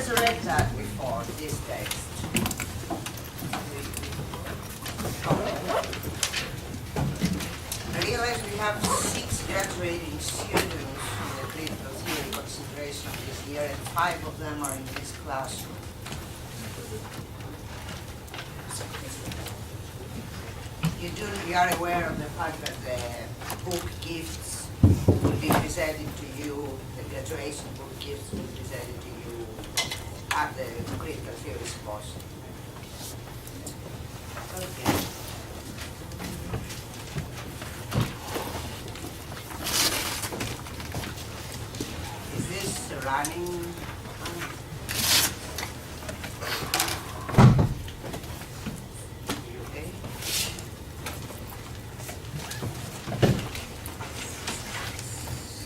has read that before, this text? I realize we have 6 graduating students in the critical theory concentration this year, and 5 of them are in this classroom. You are aware of the fact that the book gifts will be presented to you, the graduation book gifts will be presented to you at the critical theory symposium. Okay. Is this running?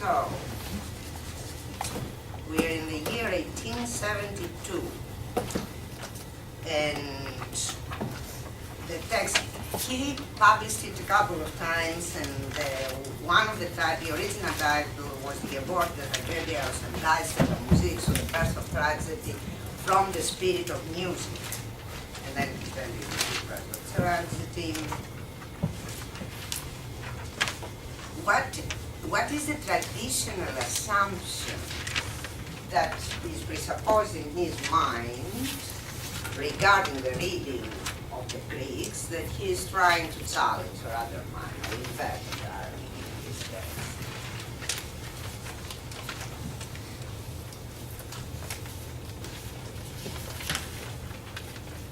So, we're in the year 1872, and the text, he published it a couple of times, and one of the original title was The Abort the Tragedias and Leicester Musik, so the birth of tragedy from the spirit of music. And then it turned into the birth of tragedy. What is the traditional assumption that is presupposed in his mind regarding the reading of the Greeks that he is trying to challenge or undermine or invert entirely in this text?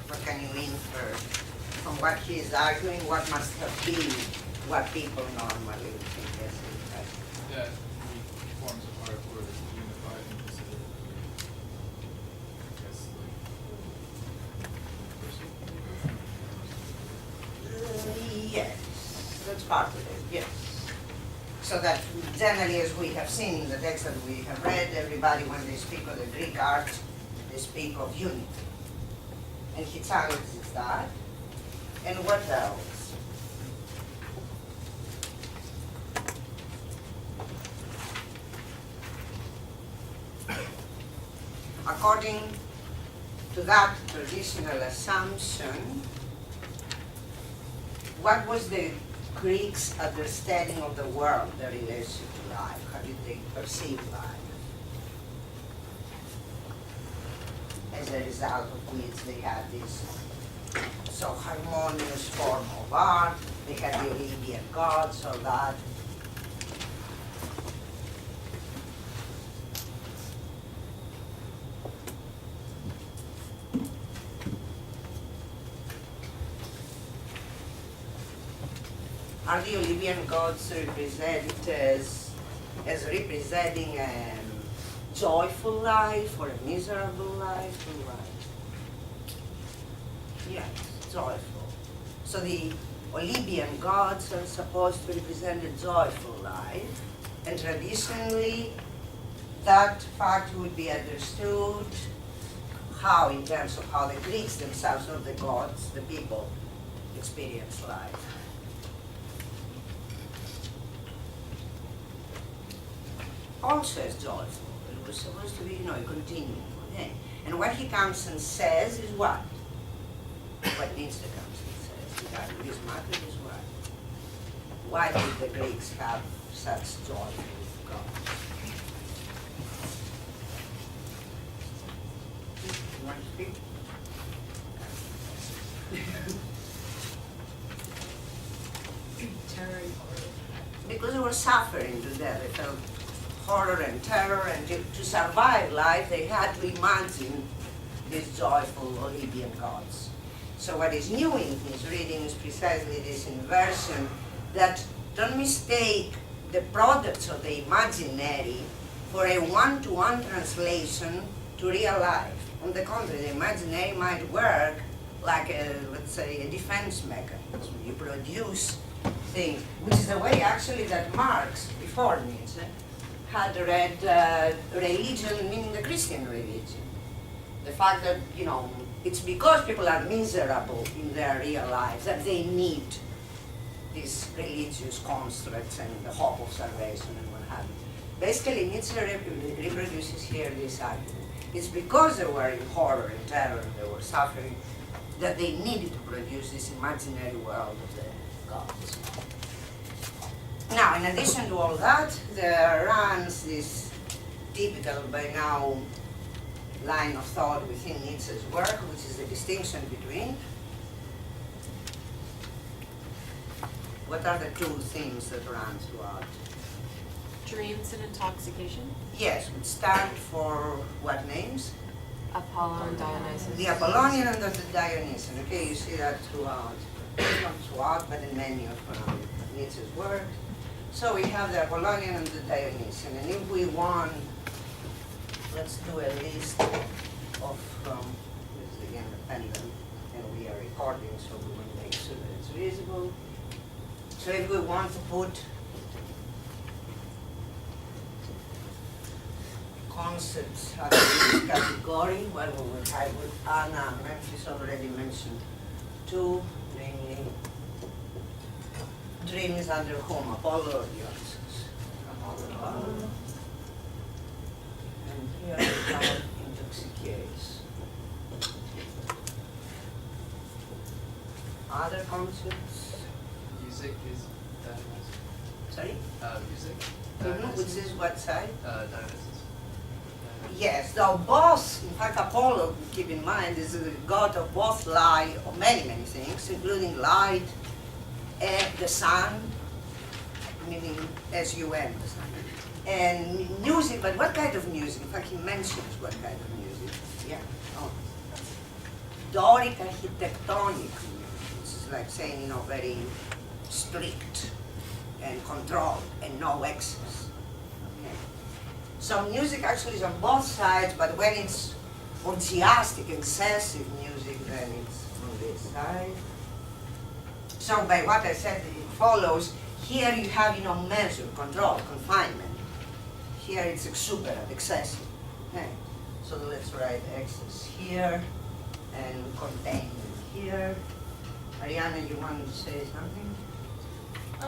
What can you infer from what he is arguing? What must have been what people normally would think as that Greek forms of art were unified and considered, I guess, like yes, that's part of it, yes. So that generally, as we have seen in the text that we have read, everybody, when they speak of the Greek art, they speak of unity. And he challenges that. And what else? According to that traditional assumption, what was the Greeks' understanding of the world, their relation to life? How did they perceive life? As a result of which they had this so harmonious form of art, they had the Olympian gods, all that. Are the Olympian gods represented as representing a joyful life or a miserable life or what? Yes, joyful. So the Olympian gods are supposed to represent a joyful life, and traditionally that fact would be understood how, in terms of how the Greeks themselves, not the gods, the people, experience life. Also as joyful. It was supposed to be, a continuing. Okay? And what he comes and says is what? What Nietzsche comes and says regarding this matter is what? Why did the Greeks have such joyful gods? You want to speak? Terror and horror. Because they were suffering to death. They felt horror and terror, and to survive life, they had to imagine these joyful Olympian gods. So what is new in his reading is precisely this inversion, that don't mistake the products of the imaginary for a one-to-one translation to real life. On the contrary, the imaginary might work like let's say, a defense mechanism. You produce things, which is the way actually that Marx, before Nietzsche, had read religion, meaning the Christian religion. The fact that, it's because people are miserable in their real lives that they need these religious constructs and the hope of salvation and what have you. Basically, Nietzsche reproduces here this argument. It's because they were in horror and terror and they were suffering that they needed to produce this imaginary world of the gods. Now, in addition to all that, there runs this typical by now line of thought within Nietzsche's work, which is the distinction between what are the two themes that run throughout? Dreams and intoxication. Yes, which stand for what names? Apollo and Dionysus. The Apollonian and the Dionysian. Okay, you see that throughout, not throughout, but in many of Nietzsche's work. So we have the Apollonian and the Dionysian, and if we want, let's do a list of, this is again the pendulum, and we are recording, so we want to make sure that it's visible. So if we want to put concepts under this category, well, we will try with Anna Memphis already mentioned two, namely dreams under whom? Apollo or Dionysus? Apollo. And here we have intoxication. Other concepts? Music is Dionysus. Sorry? Music. Which is what side? Dionysus. Yes, though both, in fact, Apollo, keep in mind, is the god of both light, of many, many things, including light, and the sun, meaning S-U-N, the sun, and music, but what kind of music? In fact, he mentions what kind of music. Yeah. Oh. Doric architectonic music, which is like saying, very strict and controlled and no excess. Okay. So music actually is on both sides, but when it's orgiastic, excessive music, then it's on this side. So by what I said, it follows, here you have, measure, control, confinement. Here it's exuberant, excessive. Okay. So let's write excess here and containment here. Ariana, you want to say something? I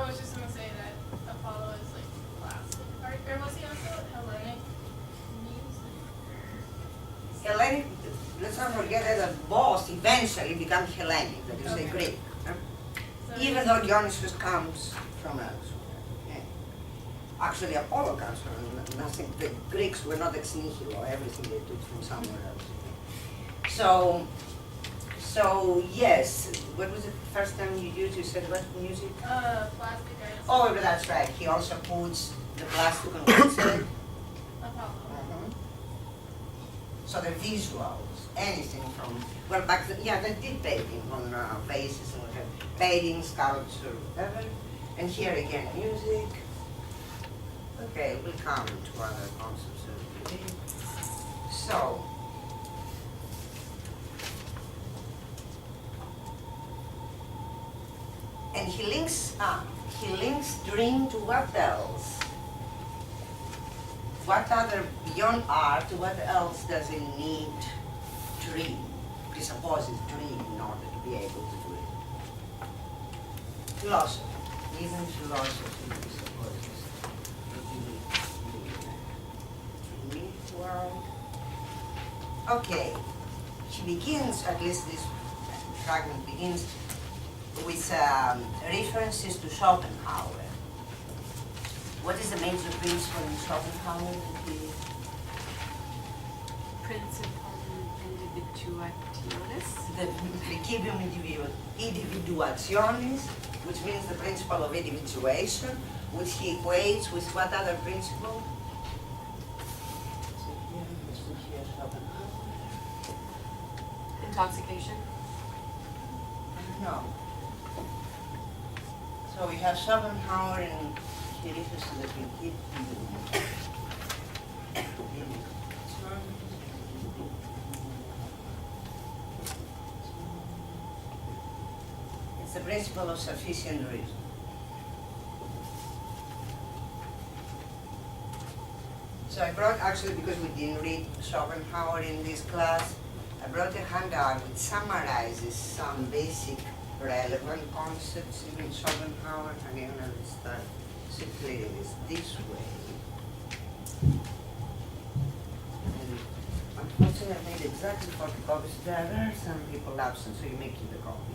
was just gonna say that Apollo is like classic art, or was he also Hellenic music? Hellenic, let's not forget that both eventually become Hellenic, that is the Greek. So Even though Dionysus comes from elsewhere. Yeah. Actually, Apollo comes from nothing. The Greeks were not ex nihilo, everything they took from somewhere else. So yes, what was the first time you used? You said what music? plastic art. Oh, that's right. He also puts the plastic on one side. Apollo. So the visuals, anything from, well, back then, yeah, they did painting on vases and whatever. Painting, sculpture, whatever. And here again, music. Okay, we'll come to other concepts of music. So, and he links dream to what else? What other, beyond art, what else does it need dream, presupposes dream in order to be able to do it? Philosophy, even philosophy presupposes that you need dream world. Okay, he begins, at least this fragment begins, with references to Schopenhauer. What is the major principle in Schopenhauer? Principum individuationis. The principium individuationis, which means the principle of individuation, which he equates with what other principle? Intoxication. No. So we have Schopenhauer and he refers to the principle. It's the principle of sufficient reason. So I brought, actually because we didn't read Schopenhauer in this class, I brought a handout which summarizes some basic relevant concepts in Schopenhauer. Again, I will start circulating this way. And unfortunately, I made exactly 40 copies. There are some people absent, so you may keep the copy.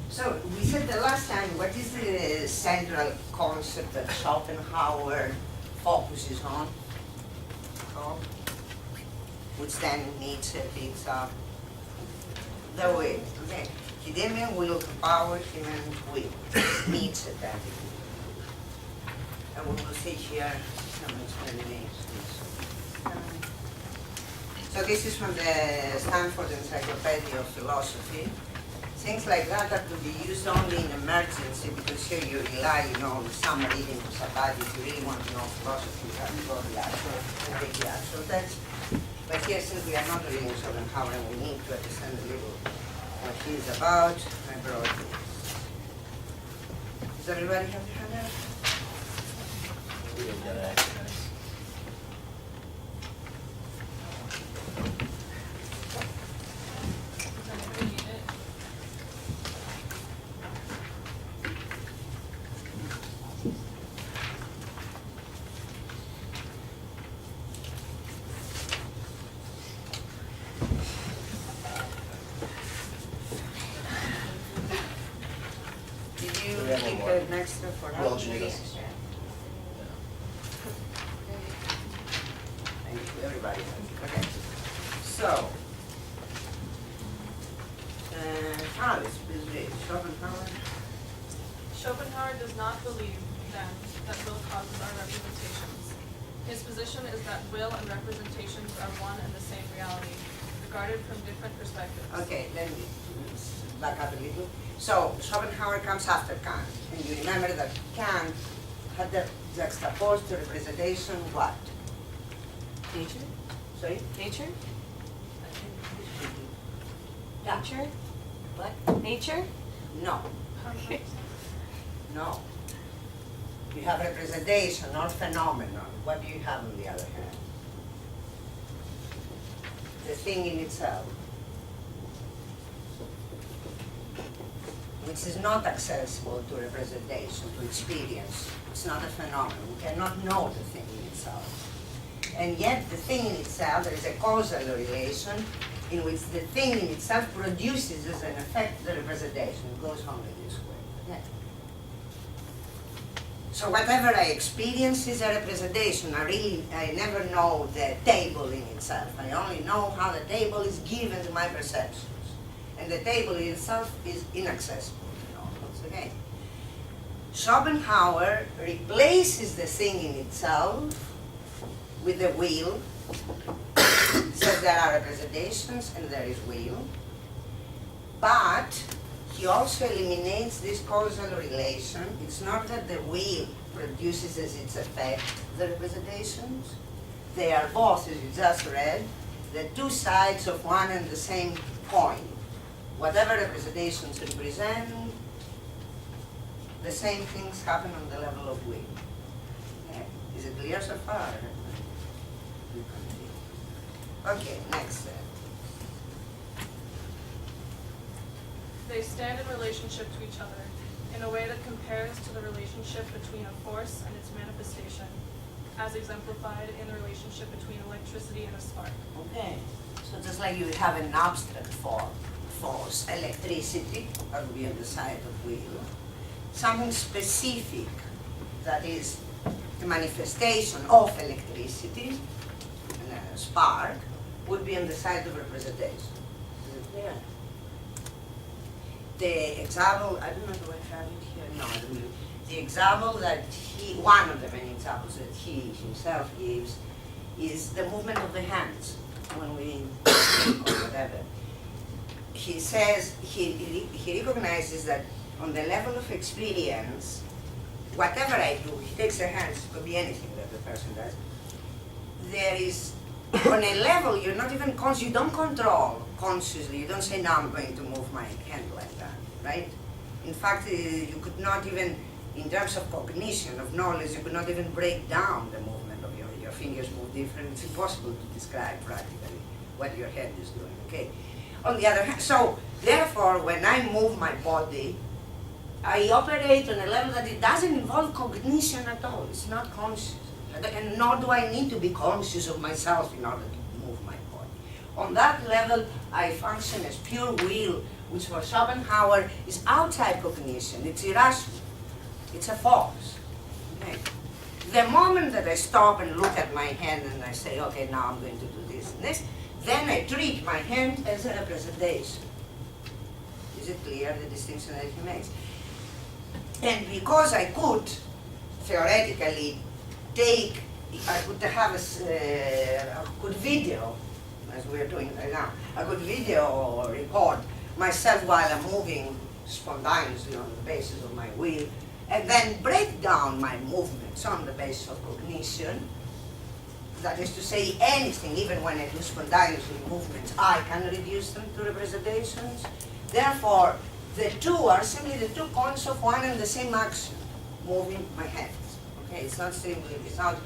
So we said the last time, what is the central concept that Schopenhauer focuses on? Which then Nietzsche picks up. The will. Okay. Hidden will of power, human will. Nietzsche then. And we will see here some explanations. So this is from the Stanford Encyclopedia of Philosophy. Things like that are to be used only in emergency, because here you rely, on some reading of somebody. If you really want to know philosophy, you have to go to the actual text. But here, since we are not reading Schopenhauer and we need to understand a little what he is about, I brought this. Does everybody have their hand out? We didn't get access. Did you We have one keep more. an extra for us? Well, she does. Thank you, everybody. Okay. So, Alice, please read. Schopenhauer. Schopenhauer does not believe, then, that will causes are representations. His position is that will and representations are one and the same reality, regarded from different perspectives. Okay, let me back up a little. So, Schopenhauer comes after Kant. And you remember that Kant had the juxtaposed to representation what? Nature? Sorry? Nature? Yeah. Nature? What? Nature? No, no. You have representation, not phenomenon. What do you have on the other hand? The thing in itself, which is not accessible to representation, to experience. It's not a phenomenon. We cannot know the thing in itself. And yet the thing in itself, there is a causal relation in which the thing in itself produces as an effect the representation. It goes only this way. Okay. So whatever I experience is a representation. I never know the table in itself. I only know how the table is given to my perceptions. And the table in itself is inaccessible. Once again. Schopenhauer replaces the thing in itself with the will. Says there are representations and there is will. But he also eliminates this causal relation. It's not that the will produces as its effect the representations. They are both, as you just read, the two sides of one and the same coin. Whatever representations represent, the same things happen on the level of will. Okay. Is it clear so far? Okay, next. They stand in relationship to each other, in a way that compares to the relationship between a force and its manifestation, as exemplified in the relationship between electricity and a spark. Okay, so just like you have an abstract force, electricity, that would be on the side of will, something specific that is the manifestation of electricity, a spark, would be on the side of representation. Is it clear? The example, I don't know, do I have it here? No, I don't. The example that one of the many examples that he himself gives is the movement of the hands when we speak or whatever. He says, he recognizes that on the level of experience, whatever I do, he takes the hands, it could be anything that the person does, there is, on a level you're not even conscious, you don't control consciously, you don't say, now I'm going to move my hand like that, right? In fact, you could not even, in terms of cognition, of knowledge, you could not even break down the movement of your fingers move different. It's impossible to describe practically what your head is doing, okay? On the other hand, so therefore, when I move my body, I operate on a level that it doesn't involve cognition at all. It's not conscious. And nor do I need to be conscious of myself in order to move my body. On that level, I function as pure will, which for Schopenhauer is outside cognition. It's irrational. It's a force. Okay? The moment that I stop and look at my hand and I say, okay, now I'm going to do this and this, then I treat my hand as a representation. Is it clear, the distinction that he makes? And because I could theoretically I could have a good video, as we're doing right now, a good video or record myself while I'm moving spontaneously on the basis of my will, and then break down my movements on the basis of cognition. That is to say, anything, even when I do spontaneously movements, I can reduce them to representations. Therefore, the two are simply the two points of one and the same action, moving my hands. Okay, it's not simply, it's not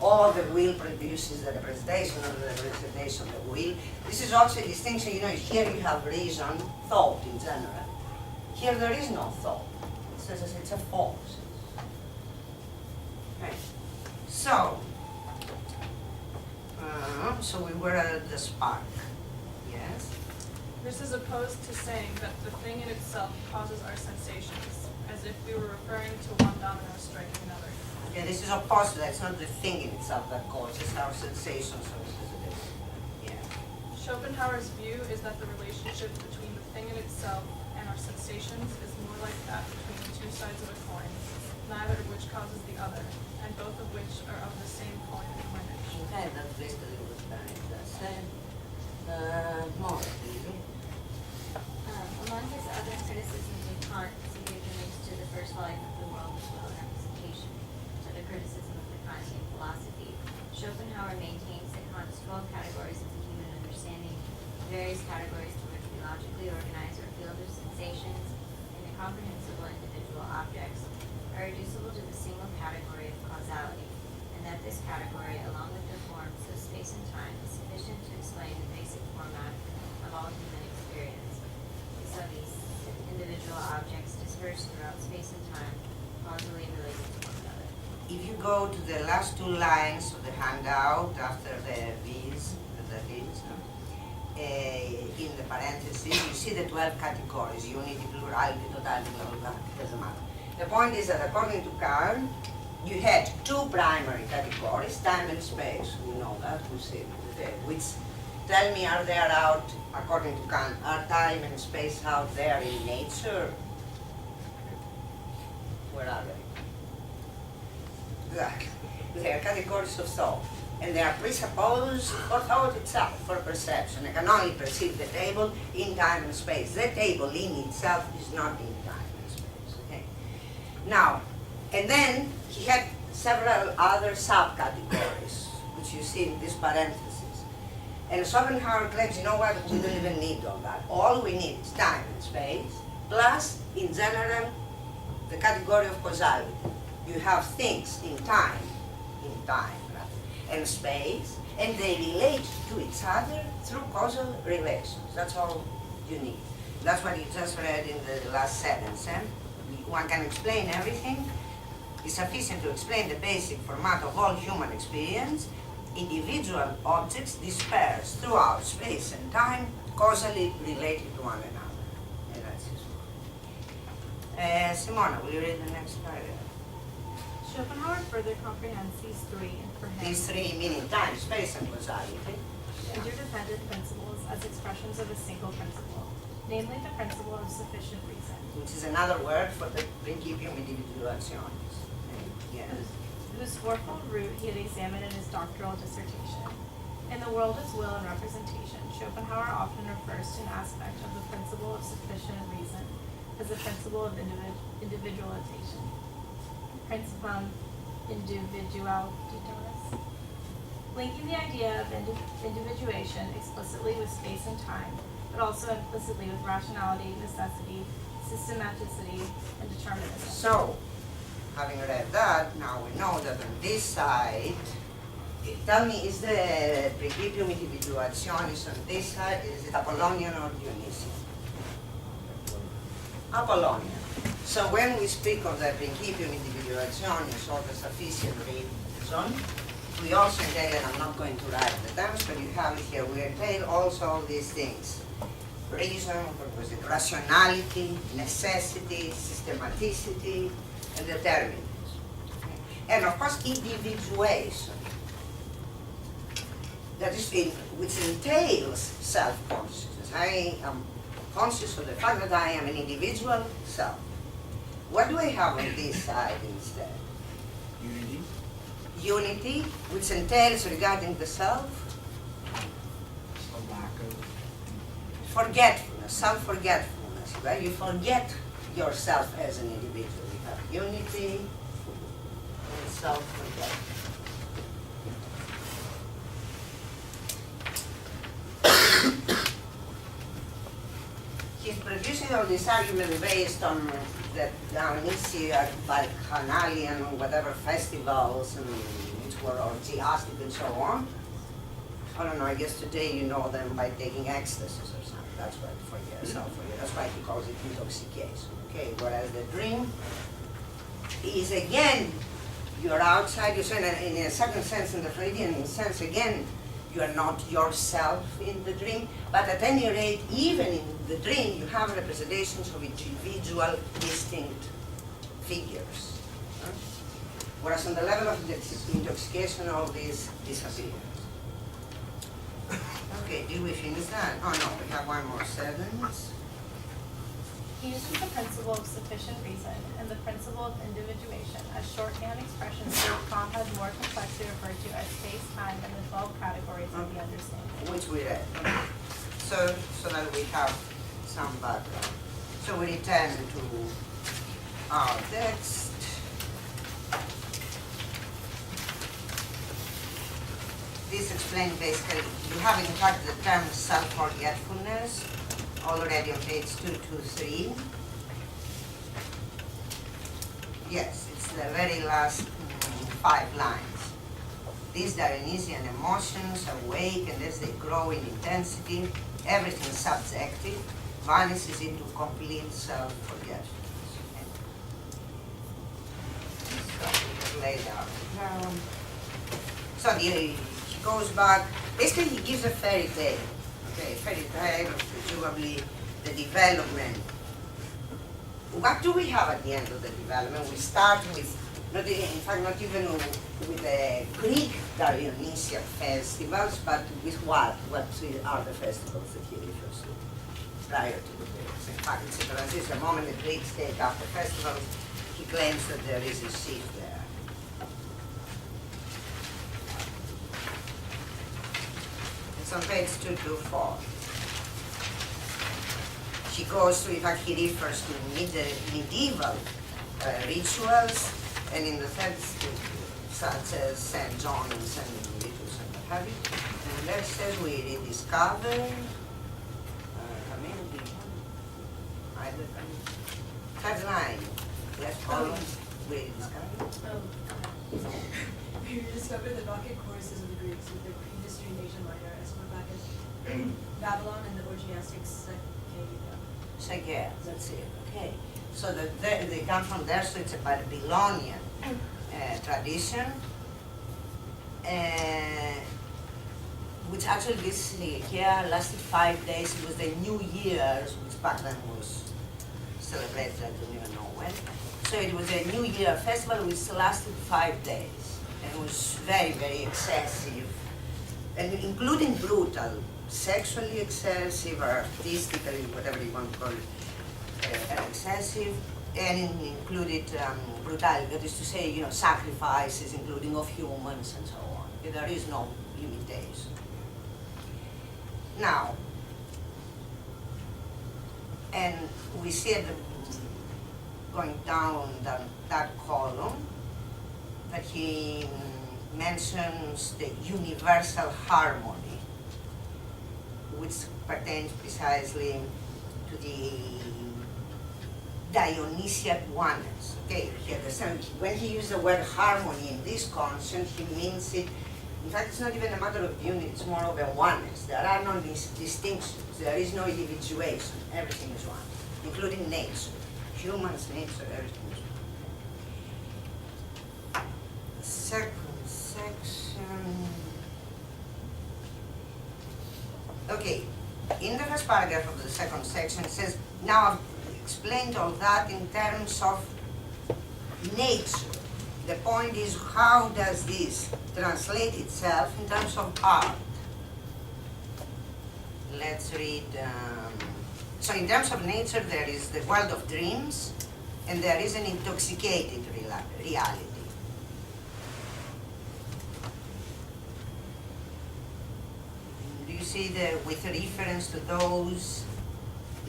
all the will produces the representation or the representation of the will. This is also a distinction, you know, here you have reason, thought in general. Here there is no thought. It's a force. Okay. So we were at the spark. Yes? This is opposed to saying that the thing in itself causes our sensations, as if we were referring to one domino striking another. Okay, this is opposed to that. It's not the thing in itself that causes our sensations or representation. Yeah. Schopenhauer's view is that the relationship between the thing in itself and our sensations is more like that between the two sides of a coin, neither of which causes the other, and both of which are of the same coin and coinage. Okay, that's basically what I said. More, please. Among his other criticisms of Kant, he gave image to the first volume of The World as Will and Representation, to the criticism of the Kantian philosophy. Schopenhauer maintains that Kant's 12 categories of the human understanding, various categories to which we logically organize our field of sensations and the comprehensible individual objects, are reducible to the single category of causality, and that this category, along with the forms of space and time, is sufficient to explain the basic format of all human experience. So these individual objects dispersed throughout space and time, causally related to one another. If you go to the last two lines of the handout after the V's, that is, in the parentheses, you see the 12 categories, unity, plurality, totality, blah, blah, blah, doesn't matter. The point is that according to Kant, you had two primary categories, time and space. We know that, we see it, which tell me, are there out, according to Kant, are time and space out there in nature? Where are they? Exactly. They are categories of thought. And they are presupposed for thought itself, for perception. I can only perceive the table in time and space. The table in itself is not in time and space. Okay? Now, and then he had several other subcategories, which you see in this parenthesis. And Schopenhauer claims, you know what, we don't even need all that. All we need is time and space, plus, in general, the category of causality. You have things in time, and space, and they relate to each other through causal relations. That's all you need. That's what you just read in the last sentence. One can explain everything. It's sufficient to explain the basic format of all human experience. Individual objects dispersed throughout space and time, causally related to one another. And that's his word. Simona, will you read the next paragraph? Schopenhauer further comprehends these three, and for him, These three meaning time, space, and causality. interdependent principles as expressions of a single principle, namely the principle of sufficient reason. Which is another word for the principium individuationis. Yes. Whose fourfold root he had examined in his doctoral dissertation. In The World as Will and Representation, Schopenhauer often refers to an aspect of the principle of sufficient reason as the principle of individualization. Principum individualitatis. Linking the idea of individuation explicitly with space and time, but also implicitly with rationality, necessity, systematicity, and determinism. So, having read that, now we know that on this side, Tell me, is the principium individuationis on this side, is it Apollonian or Dionysian? Apollonian. So when we speak of the principium individuationis or the sufficient reason, we also entail, and I'm not going to write the terms, but you have it here, we entail also all these things. Reason, what was it, rationality, necessity, systematicity, and determinism. And of course, individuation. That is, which entails self-consciousness. I am conscious of the fact that I am an individual self. What do I have on this side instead? Unity. Unity, which entails regarding the self, A lack of. forgetfulness, self-forgetfulness, right? You forget yourself as an individual. You have unity and self-forgetfulness. He's producing all this argument based on the Dionysiac, Bacchanalian, whatever festivals, and which were orgiastic and so on. I don't know, I guess today you know them by taking ecstasies or something. That's what, that's why he calls it intoxication. Okay, whereas the dream is again, you're outside, you're saying in a certain sense, in the Freudian sense, again, you are not yourself in the dream, but at any rate, even in the dream, you have representations of individual, distinct figures. Huh? Whereas on the level of intoxication, all this disappears. Okay, did we finish that? Oh no, we have one more sentence. He uses the principle of sufficient reason and the principle of individuation as shorthand expressions to compound more complexly referred to as space, time, and the 12 categories of the understanding. Which we read. So that we have some background. So we return to our text. This explains basically, you have in fact the term self-forgetfulness already on page 223. Yes, it's the very last 5 lines. These Dionysian emotions awake, and as they grow in intensity, everything subjective vanishes into complete self-forgetfulness. So we lay down down. So he goes back, basically he gives a fairy tale. Okay, fairy tale, presumably the development. What do we have at the end of the development? We start with, not even with the Greek Dionysian festivals, but with what? What are the festivals that he refers to prior to the Greeks? In fact, it's a transition. The moment the Greeks take up the festivals, he claims that there is a shift there. It's on page 224. She goes to, in fact, he refers to medieval rituals, and in the text, such as St. John and St. Vitus and what have you. And there says we rediscover, third line, left column, we rediscover. We rediscovered the Bacchic choruses of the Greeks with their prehistory in Asia Minor as far back as Babylon and the orgiastic Psyche, that's it, okay. So they come from there, so it's a Babylonian tradition, which actually this here lasted 5 days. It was the New Year's, which back then was celebrated, I don't even know when. So it was a New Year festival which lasted 5 days, and it was very, very excessive, and including brutal, sexually excessive, or artistically, whatever you want to call it, excessive, and it included brutality, that is to say, sacrifices, including of humans and so on. There is no limitation. Now, and we see going down that column that he mentions the universal harmony, which pertains precisely to the Dionysiac oneness. Okay, when he uses the word harmony in this concept, he means it In fact, it's not even a matter of unity, it's more of a oneness. There are no distinctions, there is no individuation, everything is one, including nature. Humans, nature, everything is one. Second section. Okay, in the first paragraph of the second section it says, now I've explained all that in terms of nature. The point is, how does this translate itself in terms of art? Let's read. So in terms of nature, there is the world of dreams, and there is an intoxicated reality. Do you see with reference to those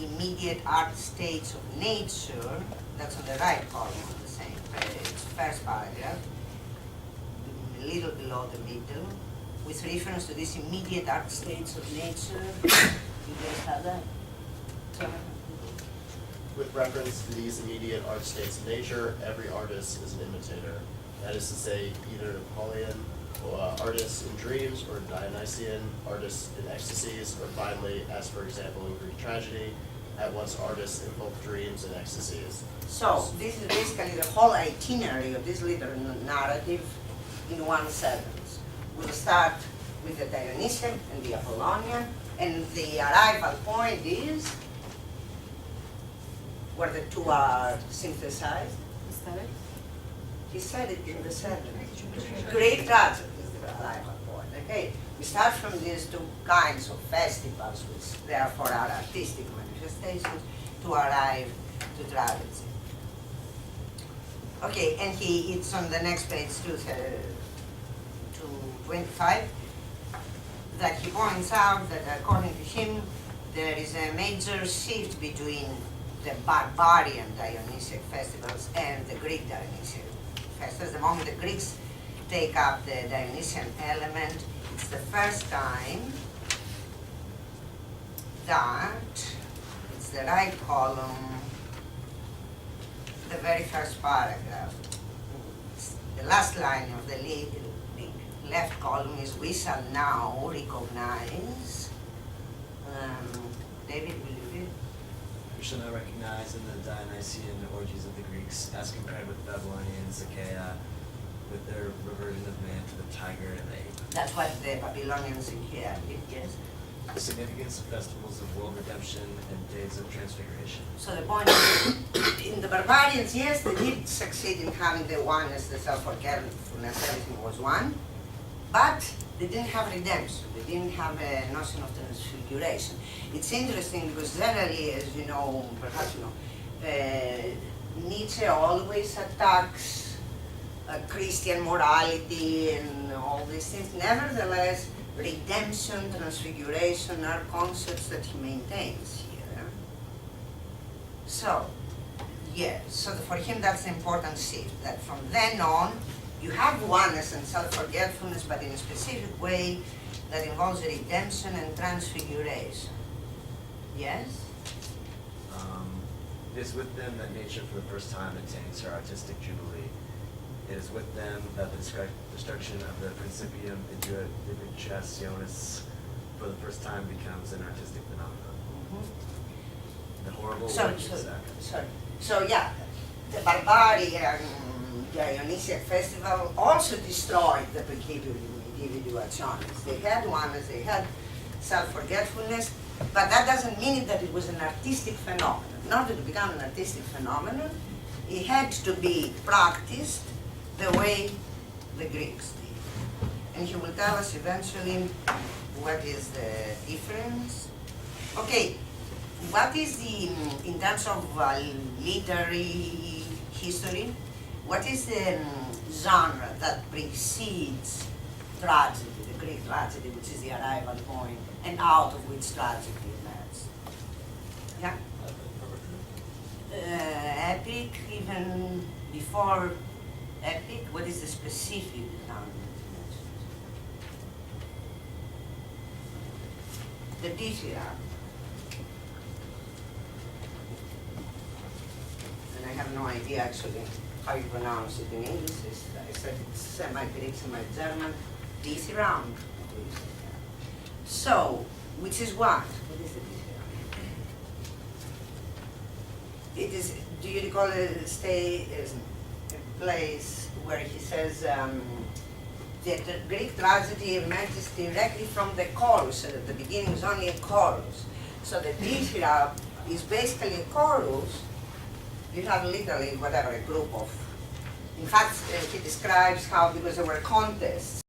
immediate art states of nature, that's on the right column of the same page, first paragraph, a little below the middle, with reference to these immediate art states of nature. You guys have that? With reference to these immediate art states of nature, every artist is an imitator. That is to say, either Napoleon, artists in dreams, or Dionysian, artists in ecstasies, or finally, as for example in Greek tragedy, at once artists in both dreams and ecstasies. So, this is basically the whole itinerary of this little narrative in one sentence. We'll start with the Dionysian and the Apollonian, and the arrival point is where the two are synthesized. Aesthetics? He said it in the sentence. Great tragedy is the arrival point. Okay, we start from these two kinds of festivals, which therefore are artistic manifestations, to arrive to tragedy. Okay, and it's on the next page, to 25, that he points out that according to him, there is a major shift between the barbarian Dionysiac festivals and the Greek Dionysiac festivals. The moment the Greeks take up the Dionysian element, it's the first time that, it's the right column, the very first paragraph. The last line of the left column is, we shall now recognize. David, will you read? We shall now recognize in the Dionysian orgies of the Greeks, as compared with Babylonians, Achaia, with their reversion of man to the tiger and the ape. That's what the Babylonians in here did, yes. The significance of festivals of world redemption and days of transfiguration. So the point is, in the barbarians, yes, they did succeed in having the oneness, the self-forgetfulness, everything was one, but they didn't have redemption. They didn't have a notion of transfiguration. It's interesting because generally, as you know, perhaps you know, Nietzsche always attacks Christian morality and all these things. Nevertheless, redemption, transfiguration are concepts that he maintains here. So, yeah, so for him that's the important shift, that from then on, you have oneness and self-forgetfulness, but in a specific way that involves redemption and transfiguration. Yes? It is with them that nature for the first time attains her artistic jubilee. It is with them that the destruction of the principium individuationis for the first time becomes an artistic phenomenon. Mm-hmm. The horrible So yeah, the barbarian Dionysiac festival also destroyed the principium individuationis. They had oneness, they had self-forgetfulness, but that doesn't mean that it was an artistic phenomenon. In order to become an artistic phenomenon, it had to be practiced the way the Greeks did. And he will tell us eventually what is the difference. Okay, what is the, in terms of literary history, what is the genre that precedes tragedy, the Greek tragedy, which is the arrival point, and out of which tragedy emerges? Yeah? Epic, even before epic, what is the specific genre? The patriarch. And I have no idea actually how you pronounce it in English. I said it's semi-Greek, semi-German. This round. So, which is what? What is the this round? It is, do you recall a place where he says that the Greek tragedy emerges directly from the chorus, so that the beginning is only a chorus. So the Dihira is basically a chorus. You have literally, whatever, a group of, in fact, he describes how, because there were contests,